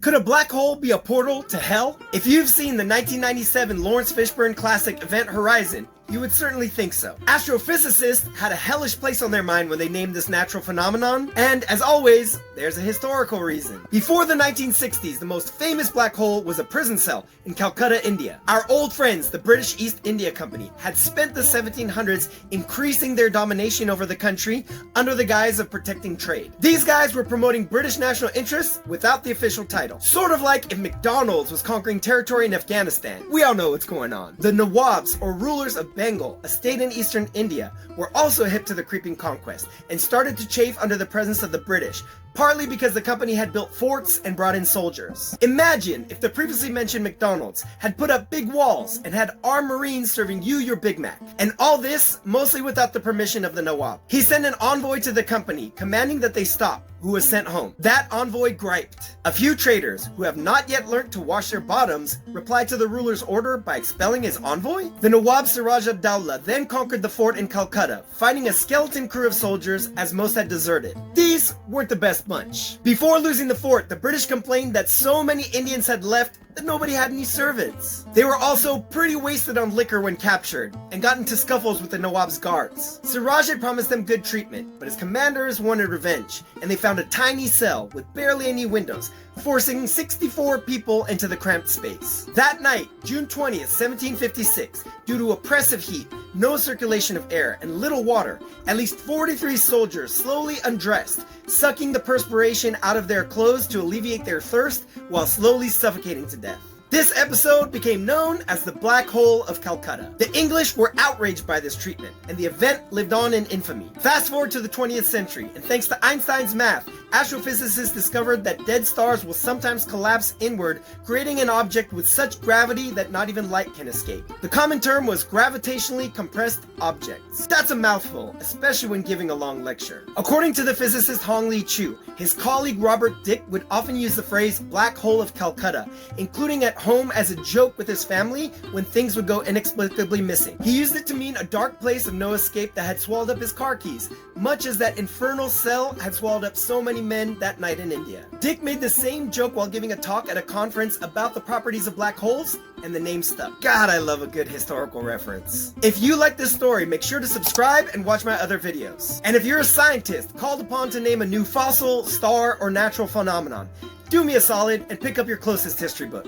Could a black hole be a portal to hell? If you've seen the 1997 Laurence Fishburne classic Event Horizon, you would certainly think so. Astrophysicists had a hellish place on their mind when they named this natural phenomenon, and as always, there's a historical reason. Before the 1960s, the most famous black hole was a prison cell in Calcutta, India. Our old friends, the British East India Company, had spent the 1700s increasing their domination over the country under the guise of protecting trade. These guys were promoting British national interests without the official title. Sort of like if McDonald's was conquering territory in Afghanistan. We all know what's going on. The Nawabs, or rulers of Bengal, a state in eastern India, were also hip to the creeping conquest and started to chafe under the presence of the British, partly because the company had built forts and brought in soldiers. Imagine if the previously mentioned McDonald's had put up big walls and had armed Marines serving you your Big Mac. And all this mostly without the permission of the Nawab. He sent an envoy to the company, commanding that they stop, who was sent home. That envoy griped. A few traders, who have not yet learnt to wash their bottoms, replied to the ruler's order by expelling his envoy? The Nawab Siraj ad-Dawla then conquered the fort in Calcutta, fighting a skeleton crew of soldiers as most had deserted. These weren't the best bunch. Before losing the fort, the British complained that so many Indians had left that nobody had any servants. They were also pretty wasted on liquor when captured, and got into scuffles with the Nawab's guards. Siraj had promised them good treatment, but his commanders wanted revenge, and they found a tiny cell with barely any windows, forcing 64 people into the cramped space. That night, June 20th, 1756, due to oppressive heat, no circulation of air, and little water, at least 43 soldiers slowly undressed, sucking the perspiration out of their clothes to alleviate their thirst while slowly suffocating to death. This episode became known as the Black Hole of Calcutta. The English were outraged by this treatment, and the event lived on in infamy. Fast forward to the 20th century, and thanks to Einstein's math, astrophysicists discovered that dead stars will sometimes collapse inward, creating an object with such gravity that not even light can escape. The common term was gravitationally compressed objects. That's a mouthful, especially when giving a long lecture. According to the physicist Hong Lee Chu, his colleague Robert Dick would often use the phrase Black Hole of Calcutta, including at home as a joke with his family when things would go inexplicably missing. He used it to mean a dark place of no escape that had swallowed up his car keys, much as that infernal cell had swallowed up so many men that night in India. Dick made the same joke while giving a talk at a conference about the properties of black holes, and the name stuck. God, I love a good historical reference. If you like this story, make sure to subscribe and watch my other videos. And if you're a scientist called upon to name a new fossil, star, or natural phenomenon, do me a solid and pick up your closest history book.